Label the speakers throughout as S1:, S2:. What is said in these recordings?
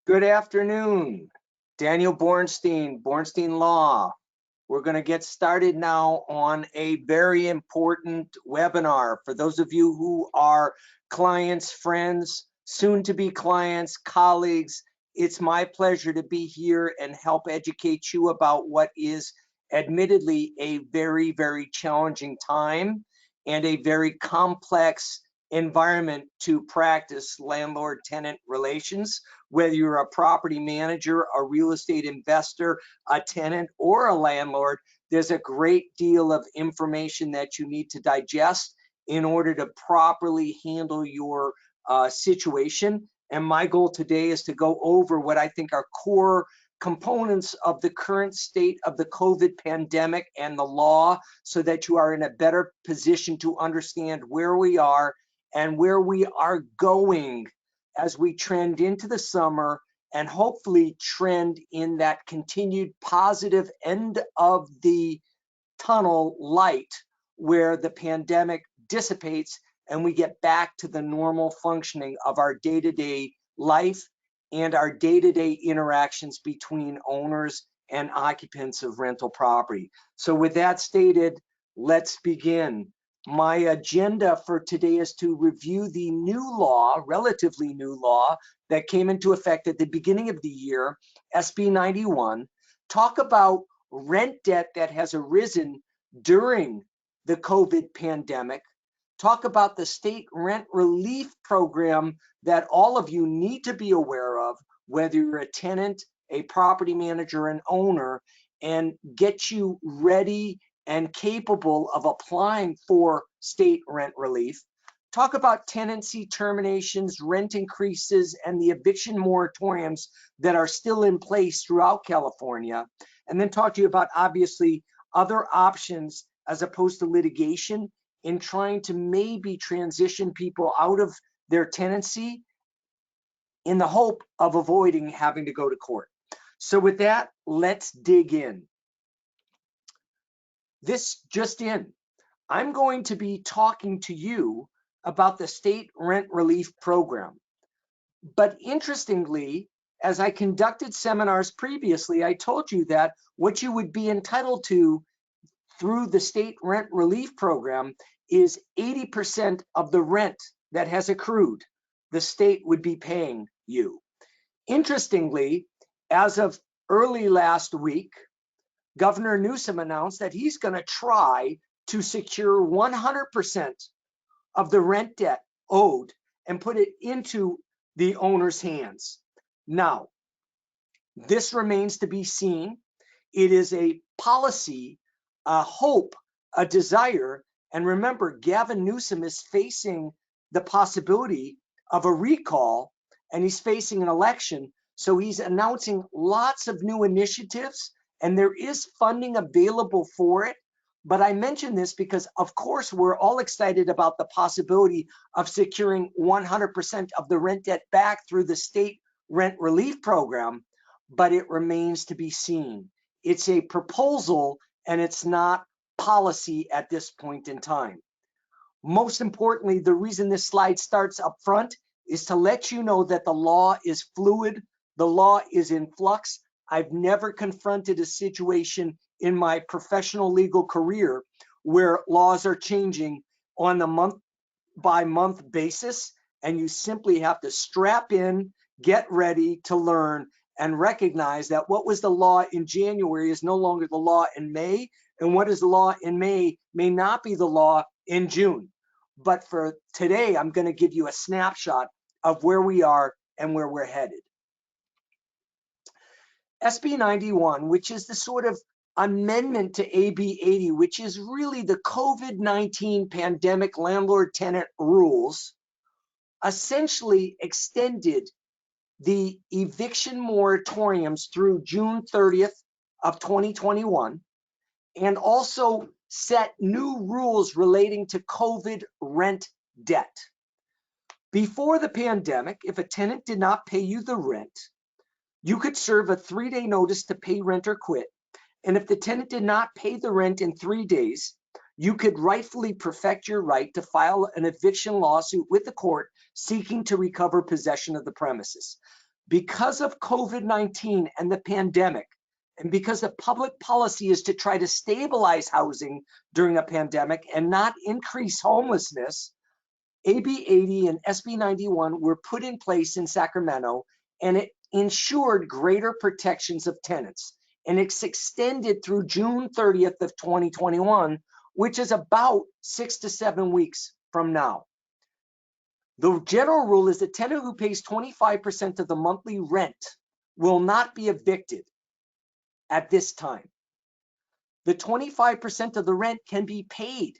S1: Good afternoon. Daniel Bornstein, Bornstein Law. We're going to get started now on a very important webinar for those of you who are clients, friends, soon to be clients, colleagues. It's my pleasure to be here and help educate you about what is admittedly a very, very challenging time and a very complex environment to practice landlord-tenant relations. Whether you're a property manager, a real estate investor, a tenant, or a landlord, there's a great deal of information that you need to digest in order to properly handle your situation. And my goal today is to go over what I think are core components of the current state of the COVID pandemic and the law, so that you are in a better position to understand where we are and where we are going as we trend into the summer and hopefully trend in that continued positive end of the tunnel light where the pandemic dissipates and we get back to the normal functioning of our day-to-day life and our day-to-day interactions between owners and occupants of rental property. So with that stated, let's begin. My agenda for today is to review the new law, relatively new law, that came into effect at the beginning of the year, SB 91, talk about rent debt that has arisen during the COVID pandemic, talk about the state rent relief program that all of you need to be aware of, whether you're a tenant, a property manager, an owner, and get you ready and capable of applying for state rent relief. Talk about tenancy terminations, rent increases, and the eviction moratoriums that are still in place throughout California. And then talk to you about, obviously, other options as opposed to litigation in trying to maybe transition people out of their tenancy in the hope of avoiding having to go to court. So with that, let's dig in. This just in, I'm going to be talking to you about the state rent relief program. But interestingly, as I conducted seminars previously, I told you that what you would be entitled to through the state rent relief program is 80% of the rent that has accrued, the state would be paying you. Interestingly, as of early last week, Governor Newsom announced that he's going to try to secure 100% of the rent debt owed and put it into the owner's hands. Now, this remains to be seen. It is a policy, a hope, a desire. And remember, Gavin Newsom is facing the possibility of a recall, and he's facing an election. So he's announcing lots of new initiatives, and there is funding available for it. But I mention this because, of course, we're all excited about the possibility of securing 100% of the rent debt back through the state rent relief program, but it remains to be seen. It's a proposal, and it's not policy at this point in time. Most importantly, the reason this slide starts up front is to let you know that the law is fluid, the law is in flux. I've never confronted a situation in my professional legal career where laws are changing on a month-by-month basis, and you simply have to strap in, get ready to learn, and recognize that what was the law in January is no longer the law in May, and what is the law in May may not be the law in June. But for today, I'm going to give you a snapshot of where we are and where we're headed. SB 91, which is the sort of amendment to AB 80, which is really the COVID-19 pandemic landlord-tenant rules, essentially extended the eviction moratoriums through June 30th of 2021, and also set new rules relating to COVID rent debt. Before the pandemic, if a tenant did not pay you the rent, you could serve a 3-day notice to pay rent or quit. And if the tenant did not pay the rent in 3 days, you could rightfully perfect your right to file an eviction lawsuit with the court seeking to recover possession of the premises. Because of COVID-19 and the pandemic, and because the public policy is to try to stabilize housing during a pandemic and not increase homelessness, AB 80 and SB 91 were put in place in Sacramento, and it ensured greater protections of tenants. And it's extended through June 30th of 2021, which is about 6 to 7 weeks from now. The general rule is the tenant who pays 25% of the monthly rent will not be evicted at this time. The 25% of the rent can be paid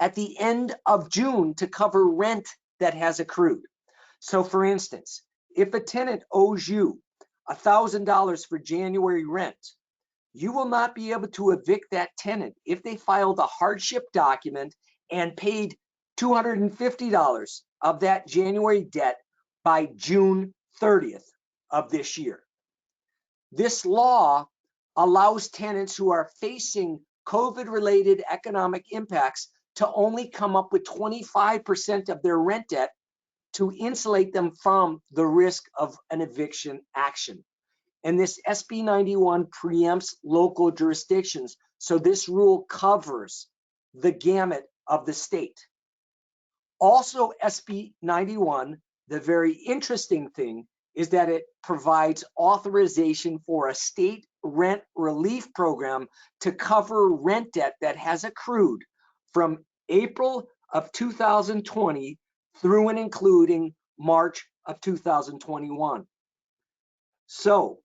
S1: at the end of June to cover rent that has accrued. So for instance, if a tenant owes you $1,000 for January rent, you will not be able to evict that tenant if they filed a hardship document and paid $250 of that January debt by June 30th of this year. This law allows tenants who are facing COVID-related economic impacts to only come up with 25% of their rent debt to insulate them from the risk of an eviction action. And this SB 91 preempts local jurisdictions, so this rule covers the gamut of the state. Also, SB 91, the very interesting thing is that it provides authorization for a state rent relief program to cover rent debt that has accrued from April of 2020 through and including March of 2021. So,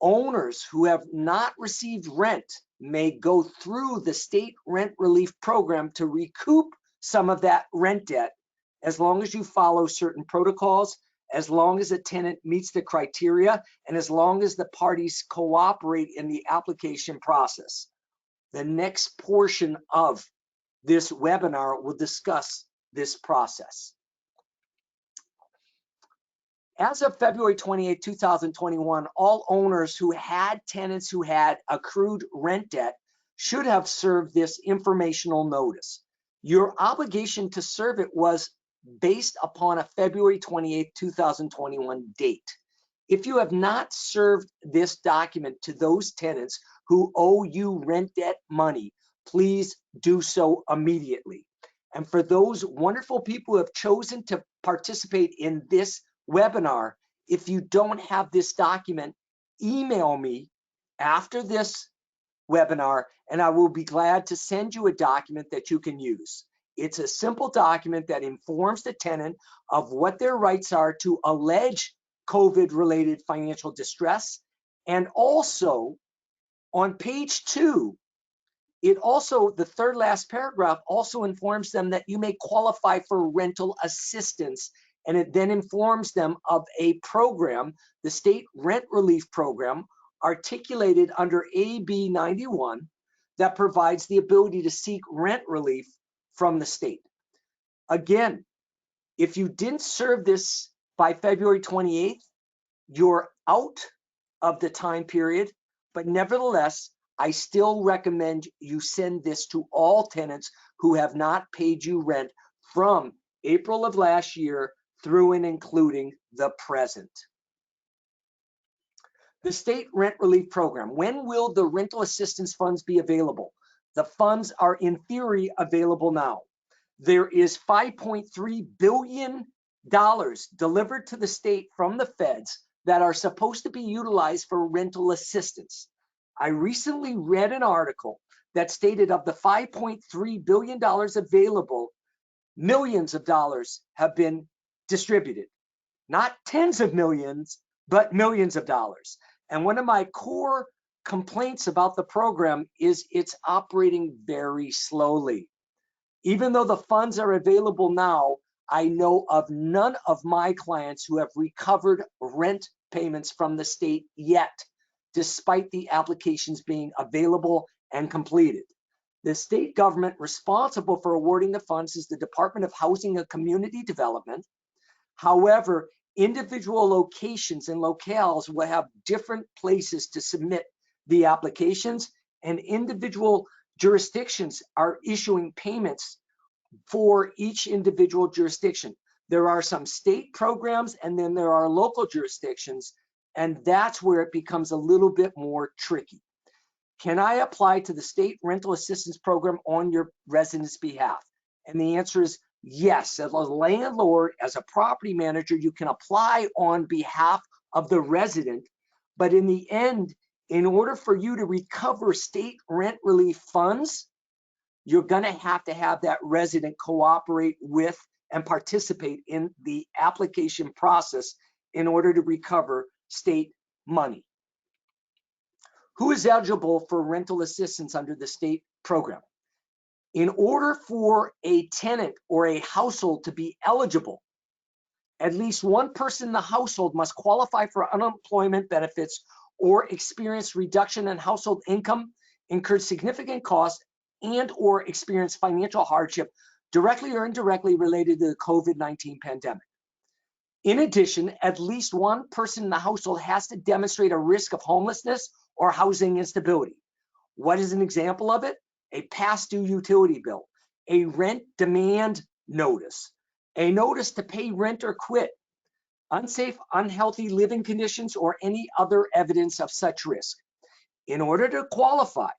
S1: owners who have not received rent may go through the state rent relief program to recoup some of that rent debt, as long as you follow certain protocols, as long as a tenant meets the criteria, and as long as the parties cooperate in the application process. The next portion of this webinar will discuss this process. As of February 28, 2021, all owners who had tenants who had accrued rent debt should have served this informational notice. Your obligation to serve it was based upon a February 28, 2021 date. If you have not served this document to those tenants who owe you rent debt money, please do so immediately. And for those wonderful people who have chosen to participate in this webinar, if you don't have this document, email me after this webinar and I will be glad to send you a document that you can use. It's a simple document that informs the tenant of what their rights are to allege COVID-related financial distress. And also on page 2, it also, the third last paragraph also informs them that you may qualify for rental assistance, and it then informs them of a program, the state rent relief program, articulated under AB 91, that provides the ability to seek rent relief from the state. Again, if you didn't serve this by February 28th, you're out of the time period, but nevertheless, I still recommend you send this to all tenants who have not paid you rent from April of last year through and including the present. The state rent relief program. When will the rental assistance funds be available? The funds are in theory available now. There is $5.3 billion delivered to the state from the feds that are supposed to be utilized for rental assistance. I recently read an article that stated of the $5.3 billion available, millions of dollars have been distributed. Not tens of millions, but millions of dollars. And one of my core complaints about the program is it's operating very slowly. Even though the funds are available now, I know of none of my clients who have recovered rent payments from the state yet, despite the applications being available and completed. The state government responsible for awarding the funds is the Department of Housing and Community Development. However, individual locations and locales will have different places to submit the applications, and individual jurisdictions are issuing payments for each individual jurisdiction. There are some state programs, and then there are local jurisdictions, and that's where it becomes a little bit more tricky. Can I apply to the state rental assistance program on your resident's behalf? And the answer is yes. As a landlord, as a property manager, you can apply on behalf of the resident, but in the end, in order for you to recover state rent relief funds, you're going to have that resident cooperate with and participate in the application process in order to recover state money. Who is eligible for rental assistance under the state program? In order for a tenant or a household to be eligible, at least one person in the household must qualify for unemployment benefits or experience reduction in household income, incur significant costs, and or experience financial hardship directly or indirectly related to the COVID-19 pandemic. In addition, at least one person in the household has to demonstrate a risk of homelessness or housing instability. What is an example of it? A past due utility bill, a rent demand notice, a notice to pay rent or quit, unsafe, unhealthy living conditions, or any other evidence of such risk. In order to qualify,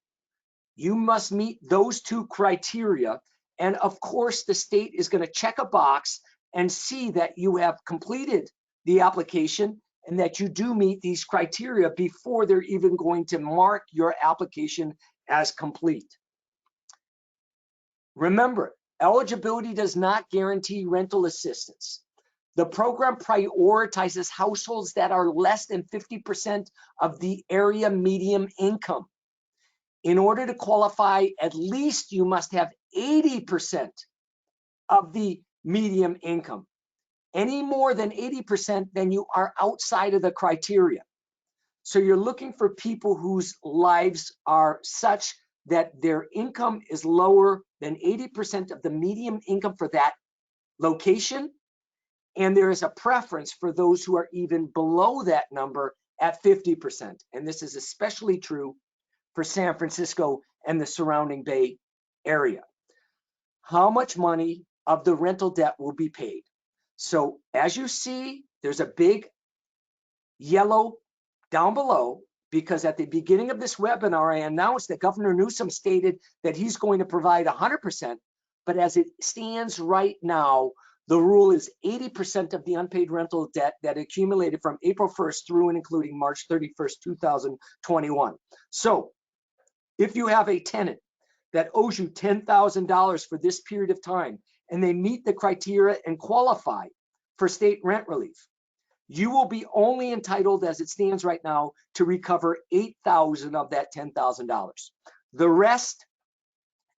S1: you must meet those two criteria. And of course, the state is going to check a box and see that you have completed the application and that you do meet these criteria before they're even going to mark your application as complete. Remember, eligibility does not guarantee rental assistance. The program prioritizes households that are less than 50% of the area median income. In order to qualify, at least you must have 80% of the median income. Any more than 80%, then you are outside of the criteria. So you're looking for people whose lives are such that their income is lower than 80% of the median income for that location. And there is a preference for those who are even below that number at 50%. And this is especially true for San Francisco and the surrounding Bay Area. How much money of the rental debt will be paid? So as you see, there's a big yellow down below, because at the beginning of this webinar, I announced that Governor Newsom stated that he's going to provide 100%, but as it stands right now, the rule is 80% of the unpaid rental debt that accumulated from April 1st through and including March 31st, 2021. So if you have a tenant that owes you $10,000 for this period of time and they meet the criteria and qualify for state rent relief, you will be only entitled, as it stands right now, to recover $8,000 of that $10,000. The rest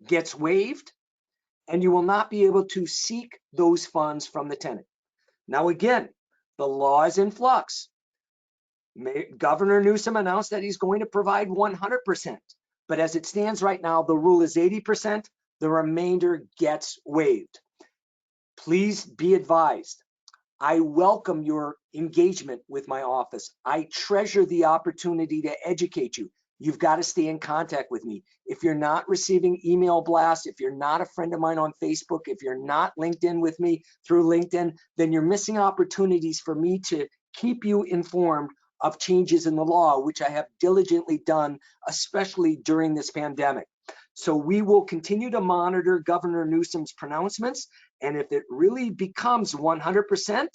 S1: gets waived, and you will not be able to seek those funds from the tenant. Now, again, the law is in flux. Governor Newsom announced that he's going to provide 100%, but as it stands right now, the rule is 80%. The remainder gets waived. Please be advised. I welcome your engagement with my office. I treasure the opportunity to educate you. You've got to stay in contact with me. If you're not receiving email blasts, if you're not a friend of mine on Facebook, if you're not linked in with me through LinkedIn, then you're missing opportunities for me to keep you informed of changes in the law, which I have diligently done, especially during this pandemic. So we will continue to monitor Governor Newsom's pronouncements, and if it really becomes 100%,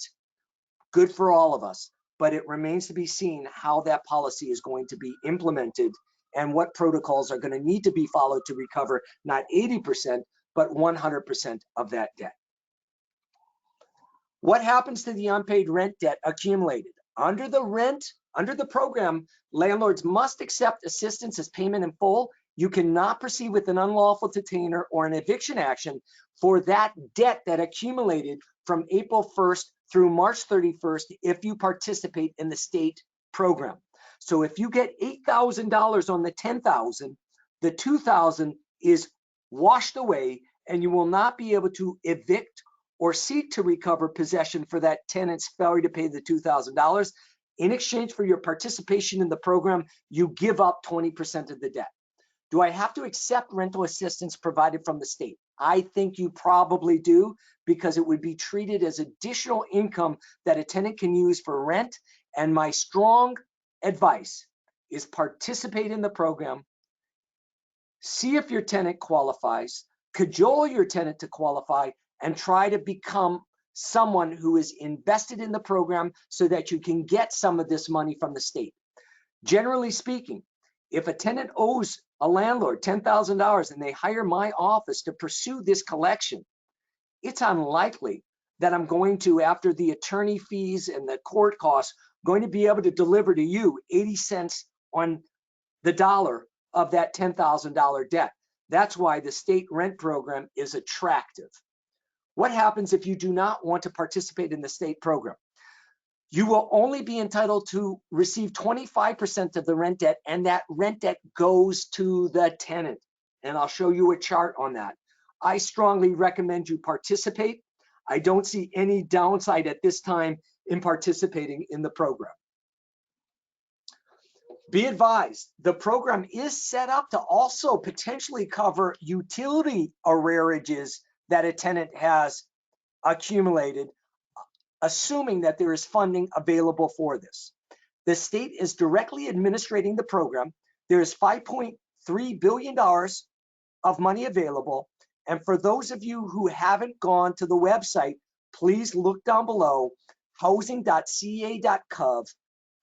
S1: good for all of us. But it remains to be seen how that policy is going to be implemented and what protocols are going to need to be followed to recover not 80%, but 100% of that debt. What happens to the unpaid rent debt accumulated? Under the program, landlords must accept assistance as payment in full. You cannot proceed with an unlawful detainer or an eviction action for that debt that accumulated from April 1st through March 31st if you participate in the state program. So if you get $8,000 on the $10,000, the $2,000 is washed away and you will not be able to evict or seek to recover possession for that tenant's failure to pay the $2,000. In exchange for your participation in the program, you give up 20% of the debt. Do I have to accept rental assistance provided from the state? I think you probably do, because it would be treated as additional income that a tenant can use for rent. And my strong advice is participate in the program, see if your tenant qualifies, cajole your tenant to qualify, and try to become someone who is invested in the program so that you can get some of this money from the state. Generally speaking, if a tenant owes a landlord $10,000 and they hire my office to pursue this collection, it's unlikely that I'm going to, after the attorney fees and the court costs, going to be able to deliver to you 80 cents on the dollar of that $10,000 debt. That's why the state rent program is attractive. What happens if you do not want to participate in the state program? You will only be entitled to receive 25% of the rent debt, and that rent debt goes to the tenant. And I'll show you a chart on that. I strongly recommend you participate. I don't see any downside at this time in participating in the program. Be advised, the program is set up to also potentially cover utility arrearages that a tenant has accumulated, assuming that there is funding available for this. The state is directly administrating the program. There is $5.3 billion of money available. And for those of you who haven't gone to the website, please look down below, housing.ca.gov.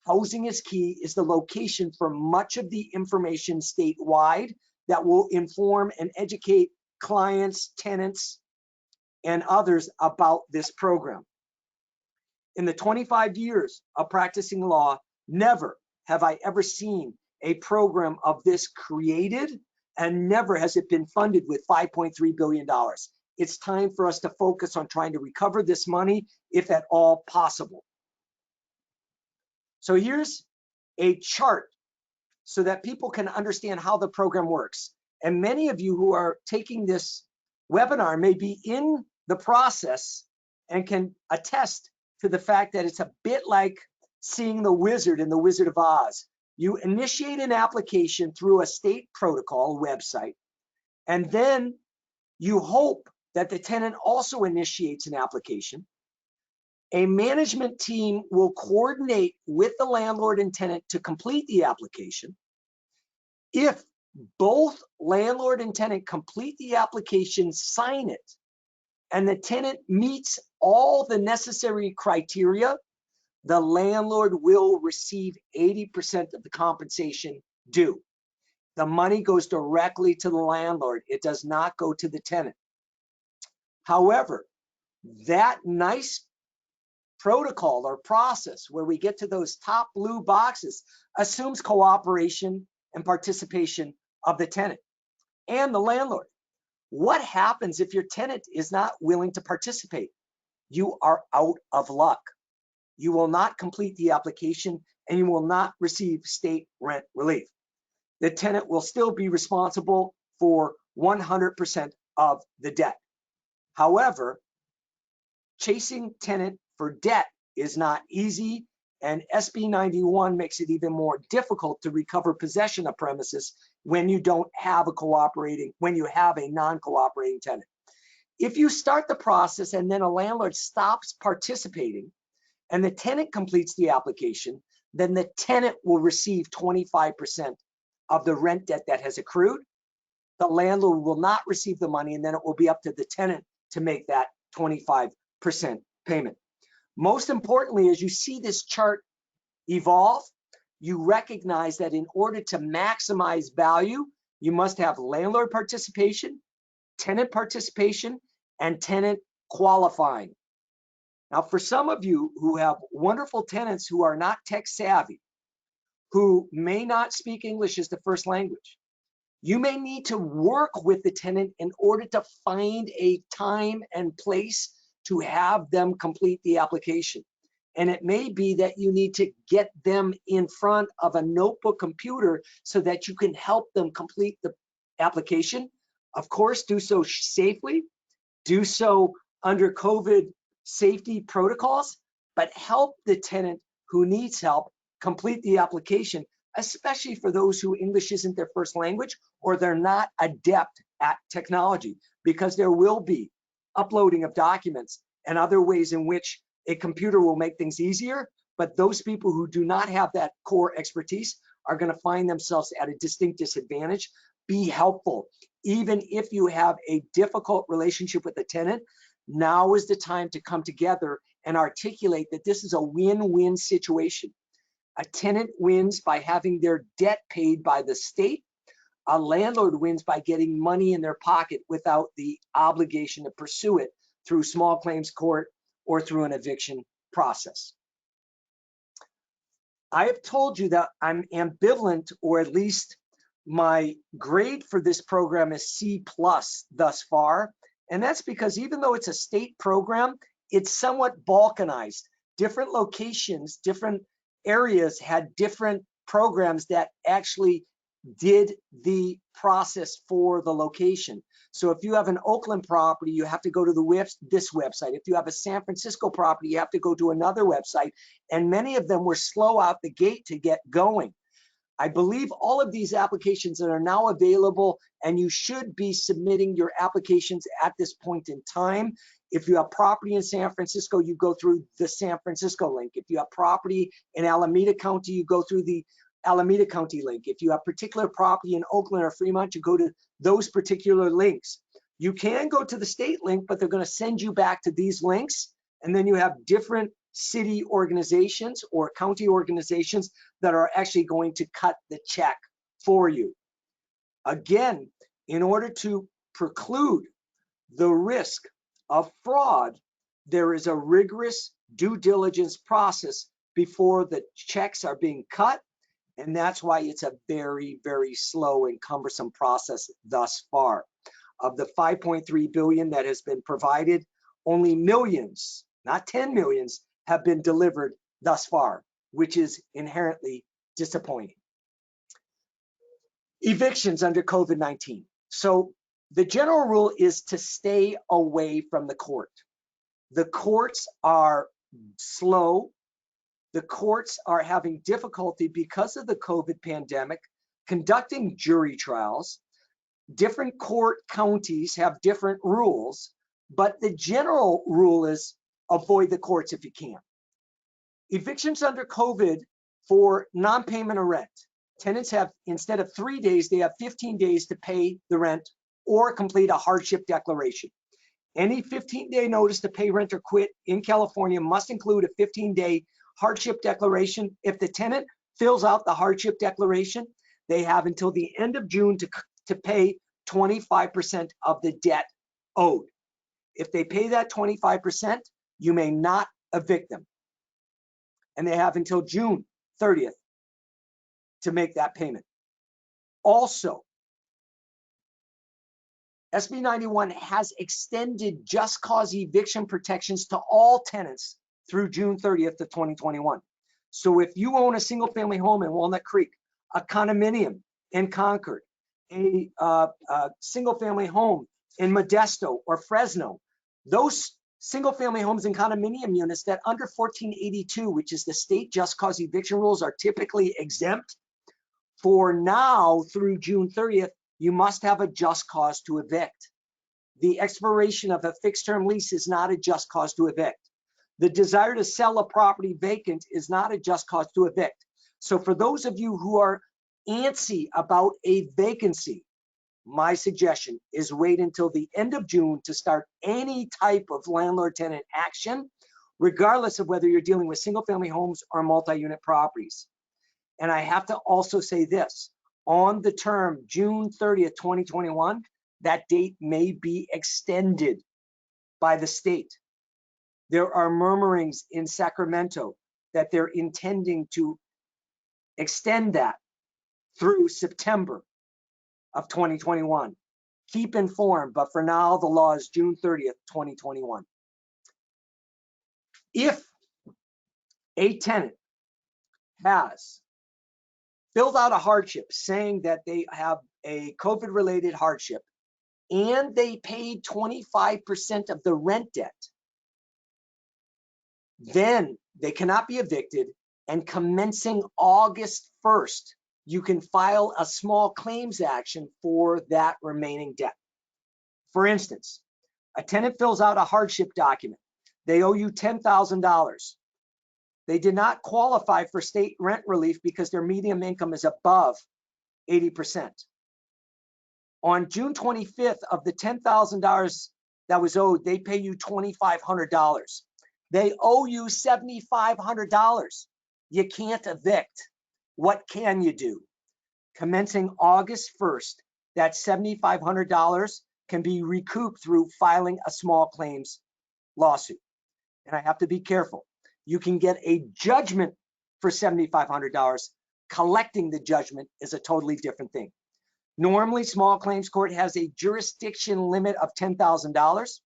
S1: Housing is Key is the location for much of the information statewide that will inform and educate clients, tenants, and others about this program. In the 25 years of practicing law, never have I ever seen a program of this created, and never has it been funded with $5.3 billion. It's time for us to focus on trying to recover this money, if at all possible. So here's a chart so that people can understand how the program works. And many of you who are taking this webinar may be in the process and can attest to the fact that it's a bit like seeing the wizard in The Wizard of Oz. You initiate an application through a state protocol website, and then you hope that the tenant also initiates an application. A management team will coordinate with the landlord and tenant to complete the application. If both landlord and tenant complete the application, sign it, and the tenant meets all the necessary criteria, the landlord will receive 80% of the compensation due. The money goes directly to the landlord. It does not go to the tenant. However, that nice protocol or process where we get to those top blue boxes assumes cooperation and participation of the tenant and the landlord. What happens if your tenant is not willing to participate? You are out of luck. You will not complete the application, and you will not receive state rent relief. The tenant will still be responsible for 100% of the debt. However, chasing tenant for debt is not easy, and SB 91 makes it even more difficult to recover possession of premises when you don't have when you have a non-cooperating tenant. If you start the process and then a landlord stops participating and the tenant completes the application, then the tenant will receive 25% of the rent debt that has accrued. The landlord will not receive the money, and then it will be up to the tenant to make that 25% payment. Most importantly, as you see this chart evolve, you recognize that in order to maximize value, you must have landlord participation, tenant participation, and tenant qualifying. Now, for some of you who have wonderful tenants who are not tech savvy, who may not speak English as the first language, you may need to work with the tenant in order to find a time and place to have them complete the application. And it may be that you need to get them in front of a notebook computer so that you can help them complete the application. Of course, do so safely, do so under COVID safety protocols, but help the tenant who needs help complete the application, especially for those who English isn't their first language or they're not adept at technology, because there will be uploading of documents and other ways in which a computer will make things easier. But those people who do not have that core expertise are going to find themselves at a distinct disadvantage. Be helpful. Even if you have a difficult relationship with the tenant, now is the time to come together and articulate that this is a win-win situation. A tenant wins by having their debt paid by the state. A landlord wins by getting money in their pocket without the obligation to pursue it through small claims court or through an eviction process. I have told you that I'm ambivalent, or at least my grade for this program is C+ thus far. And that's because even though it's a state program, it's somewhat balkanized. Different locations, different areas had different programs that actually did the process for the location. So if you have an Oakland property, you have to go to this website. If you have a San Francisco property, you have to go to another website. And many of them were slow out the gate to get going. I believe all of these applications that are now available, and you should be submitting your applications at this point in time. If you have property in San Francisco, you go through the San Francisco link. If you have property in Alameda County, you go through the Alameda County link. If you have particular property in Oakland or Fremont, you go to those particular links. You can go to the state link, but they're going to send you back to these links. And then you have different city organizations or county organizations that are actually going to cut the check for you. Again, in order to preclude the risk of fraud, there is a rigorous due diligence process before the checks are being cut. And that's why it's a very, very slow and cumbersome process thus far. Of the 5.3 billion that has been provided, only millions, not 10 millions, have been delivered thus far, which is inherently disappointing. Evictions under COVID-19. So the general rule is to stay away from the court. The courts are slow. The courts are having difficulty because of the COVID pandemic conducting jury trials. Different court counties have different rules, but the general rule is avoid the courts if you can. Evictions under COVID for non-payment of rent. Tenants have, instead of 3 days, they have 15 days to pay the rent or complete a hardship declaration. Any 15-day notice to pay rent or quit in California must include a 15-day hardship declaration. If the tenant fills out the hardship declaration, they have until the end of June to pay 25% of the debt owed. If they pay that 25%, you may not evict them. And they have until June 30th to make that payment. Also, SB 91 has extended just cause eviction protections to all tenants through June 30th of 2021. So if you own a single family home in Walnut Creek, a condominium in Concord, a single family home in Modesto or Fresno, those single family homes and condominium units that under 1482, which is the state just cause eviction rules, are typically exempt. For now through June 30th, you must have a just cause to evict. The expiration of a fixed term lease is not a just cause to evict. The desire to sell a property vacant is not a just cause to evict. So for those of you who are antsy about a vacancy, my suggestion is wait until the end of June to start any type of landlord-tenant action, regardless of whether you're dealing with single-family homes or multi-unit properties. And I have to also say this, on the term June 30th, 2021, that date may be extended by the state. There are murmurings in Sacramento that they're intending to extend that through September of 2021. Keep informed, but for now, the law is June 30th, 2021. If a tenant has filled out a hardship saying that they have a COVID-related hardship and they paid 25% of the rent debt, then they cannot be evicted, and commencing August 1st, you can file a small claims action for that remaining debt. For instance, a tenant fills out a hardship document. They owe you $10,000. They did not qualify for state rent relief because their median income is above 80%. On June 25th, of the $10,000 that was owed, they pay you $2,500. They owe you $7,500. You can't evict. What can you do? Commencing August 1st, that $7,500 can be recouped through filing a small claims lawsuit. And I have to be careful. You can get a judgment for $7,500. Collecting the judgment is a totally different thing. Normally, small claims court has a jurisdiction limit of $10,000,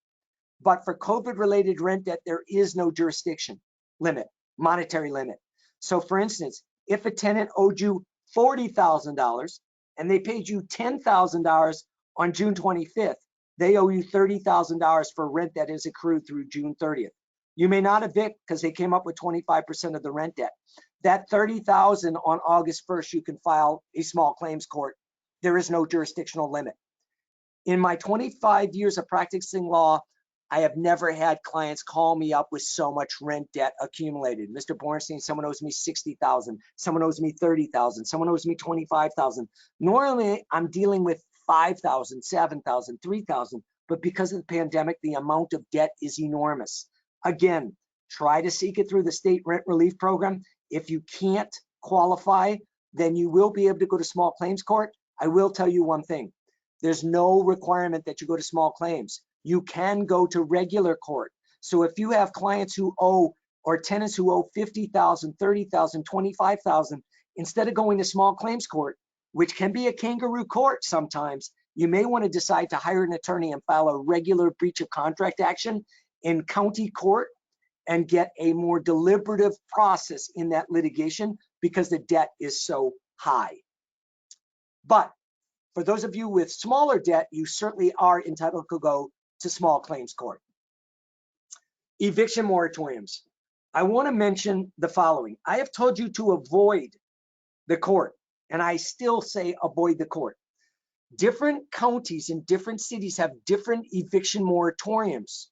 S1: but for COVID-related rent debt, there is no jurisdiction limit, monetary limit. So for instance, if a tenant owed you $40,000 and they paid you $10,000 on June 25th, they owe you $30,000 for rent that is accrued through June 30th. You may not evict because they came up with 25% of the rent debt. That $30,000 on August 1st, you can file a small claims court. There is no jurisdictional limit. In my 25 years of practicing law, I have never had clients call me up with so much rent debt accumulated. Mr. Bornstein, someone owes me $60,000, someone owes me $30,000, someone owes me $25,000. Normally, I'm dealing with $5,000, $7,000, $3,000, but because of the pandemic, the amount of debt is enormous. Again, try to seek it through the state rent relief program. If you can't qualify, then you will be able to go to small claims court. I will tell you one thing. There's no requirement that you go to small claims. You can go to regular court. So if you have clients who owe, or tenants who owe $50,000, $30,000, $25,000, instead of going to small claims court, which can be a kangaroo court sometimes, you may want to decide to hire an attorney and file a regular breach of contract action in county court and get a more deliberative process in that litigation because the debt is so high. But for those of you with smaller debt, you certainly are entitled to go to small claims court. Eviction moratoriums. I want to mention the following. I have told you to avoid the court, and I still say avoid the court. Different counties in different cities have different eviction moratoriums.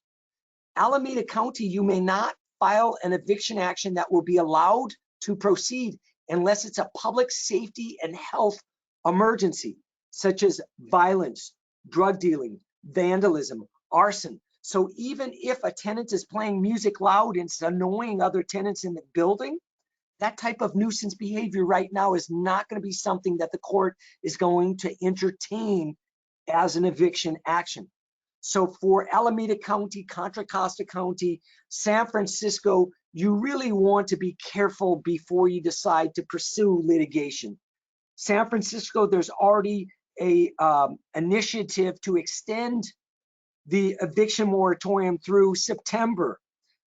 S1: Alameda County, you may not file an eviction action that will be allowed to proceed unless it's a public safety and health emergency, such as violence, drug dealing, vandalism, arson. So even if a tenant is playing music loud and it's annoying other tenants in the building, that type of nuisance behavior right now is not going to be something that the court is going to entertain as an eviction action. So for Alameda County, Contra Costa County, San Francisco, you really want to be careful before you decide to pursue litigation. San Francisco, there's already a initiative to extend the eviction moratorium through September.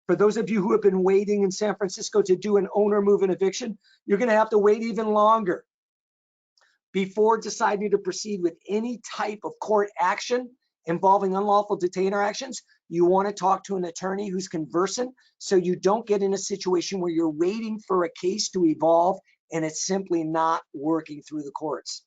S1: For those of you who have been waiting in San Francisco to do an owner move-in eviction, you're going to have to wait even longer before deciding to proceed with any type of court action involving unlawful detainer actions. You want to talk to an attorney who's conversant so you don't get in a situation where you're waiting for a case to evolve and it's simply not working through the courts.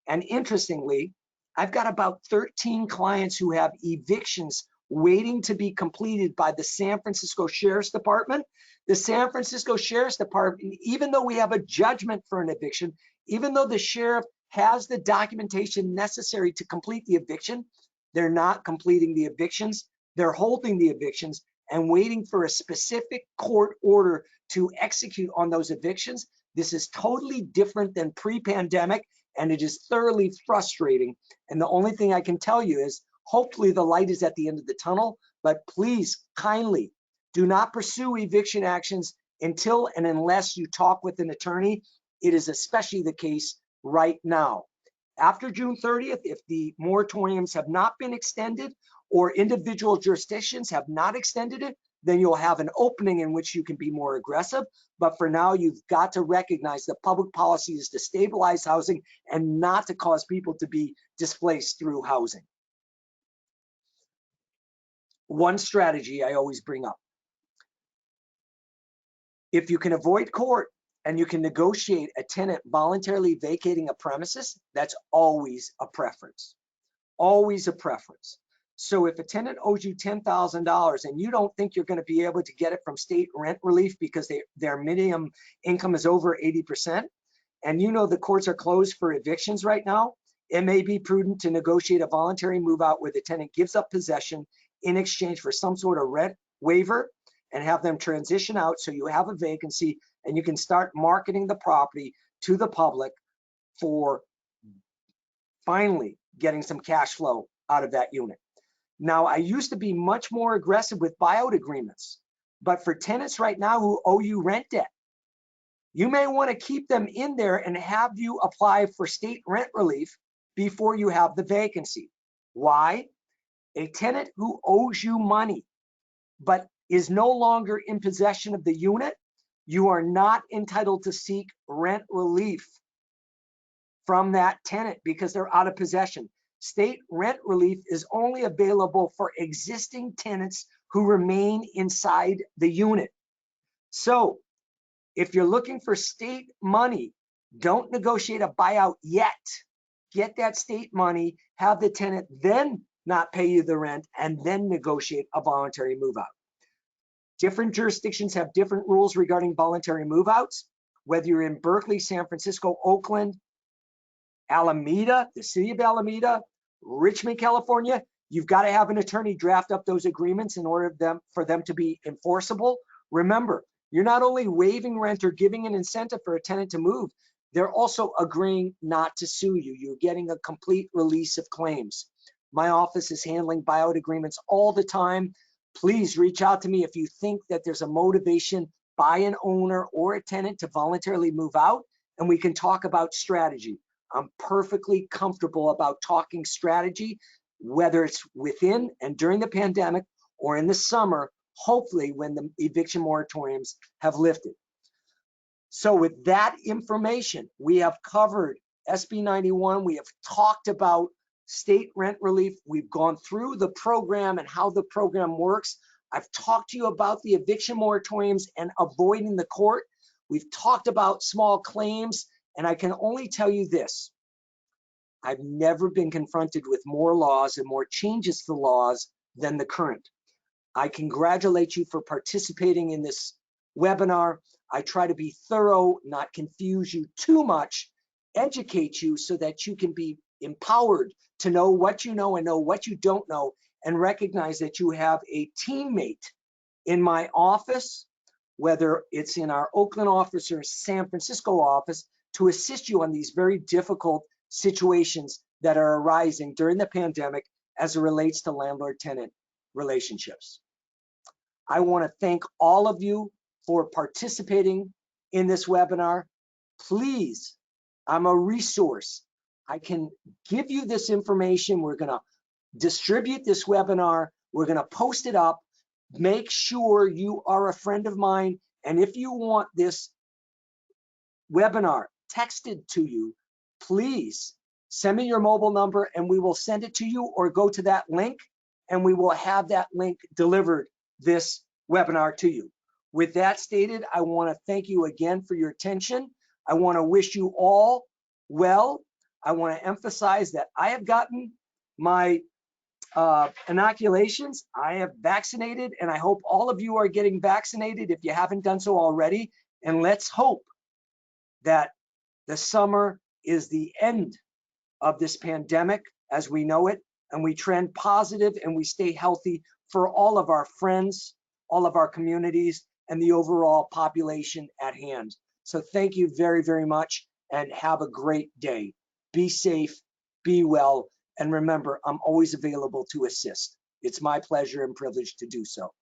S1: And interestingly, I've got about 13 clients who have evictions waiting to be completed by the San Francisco Sheriff's Department. The San Francisco Sheriff's Department, even though we have a judgment for an eviction, even though the sheriff has the documentation necessary to complete the eviction, they're not completing the evictions. They're holding the evictions and waiting for a specific court order to execute on those evictions. This is totally different than pre-pandemic, and it is thoroughly frustrating. And the only thing I can tell you is hopefully the light is at the end of the tunnel, but please kindly do not pursue eviction actions until and unless you talk with an attorney. It is especially the case right now. After June 30th, if the moratoriums have not been extended or individual jurisdictions have not extended it, then you'll have an opening in which you can be more aggressive. But for now, you've got to recognize that public policy is to stabilize housing and not to cause people to be displaced through housing. One strategy I always bring up. If you can avoid court and you can negotiate a tenant voluntarily vacating a premises, that's always a preference. Always a preference. So if a tenant owes you $10,000 and you don't think you're going to be able to get it from state rent relief because their minimum income is over 80%, and you know the courts are closed for evictions right now, it may be prudent to negotiate a voluntary move out where the tenant gives up possession in exchange for some sort of rent waiver and have them transition out so you have a vacancy and you can start marketing the property to the public for finally getting some cash flow out of that unit. Now, I used to be much more aggressive with buyout agreements, but for tenants right now who owe you rent debt, you may want to keep them in there and have you apply for state rent relief before you have the vacancy. Why? A tenant who owes you money but is no longer in possession of the unit, you are not entitled to seek rent relief from that tenant because they're out of possession. State rent relief is only available for existing tenants who remain inside the unit. So if you're looking for state money, don't negotiate a buyout yet. Get that state money, have the tenant then not pay you the rent, and then negotiate a voluntary move out. Different jurisdictions have different rules regarding voluntary move outs. Whether you're in Berkeley, San Francisco, Oakland, Alameda, the city of Alameda, Richmond, California, you've got to have an attorney draft up those agreements in order for them to be enforceable. Remember, you're not only waiving rent or giving an incentive for a tenant to move, they're also agreeing not to sue you. You're getting a complete release of claims. My office is handling buyout agreements all the time. Please reach out to me if you think that there's a motivation by an owner or a tenant to voluntarily move out, and we can talk about strategy. I'm perfectly comfortable about talking strategy, whether it's within and during the pandemic or in the summer, hopefully when the eviction moratoriums have lifted. So with that information, we have covered SB 91. We have talked about state rent relief. We've gone through the program and how the program works. I've talked to you about the eviction moratoriums and avoiding the court. We've talked about small claims, and I can only tell you this. I've never been confronted with more laws and more changes to the laws than the current. I congratulate you for participating in this webinar. I try to be thorough, not confuse you too much, educate you so that you can be empowered to know what you know and know what you don't know, and recognize that you have a teammate in my office, whether it's in our Oakland office or San Francisco office, to assist you on these very difficult situations that are arising during the pandemic as it relates to landlord-tenant relationships. I want to thank all of you for participating in this webinar. Please, I'm a resource. I can give you this information. We're going to distribute this webinar. We're going to post it up. Make sure you are a friend of mine. And if you want this webinar texted to you, please send me your mobile number and we will send it to you, or go to that link and we will have that link delivered this webinar to you. With that stated, I want to thank you again for your attention. I want to wish you all well. I want to emphasize that I have gotten my inoculations. I have vaccinated, and I hope all of you are getting vaccinated if you haven't done so already. And let's hope that the summer is the end of this pandemic as we know it, and we trend positive and we stay healthy for all of our friends, all of our communities, and the overall population at hand. So thank you very, very much, and have a great day. Be safe, be well, and remember, I'm always available to assist. It's my pleasure and privilege to do so.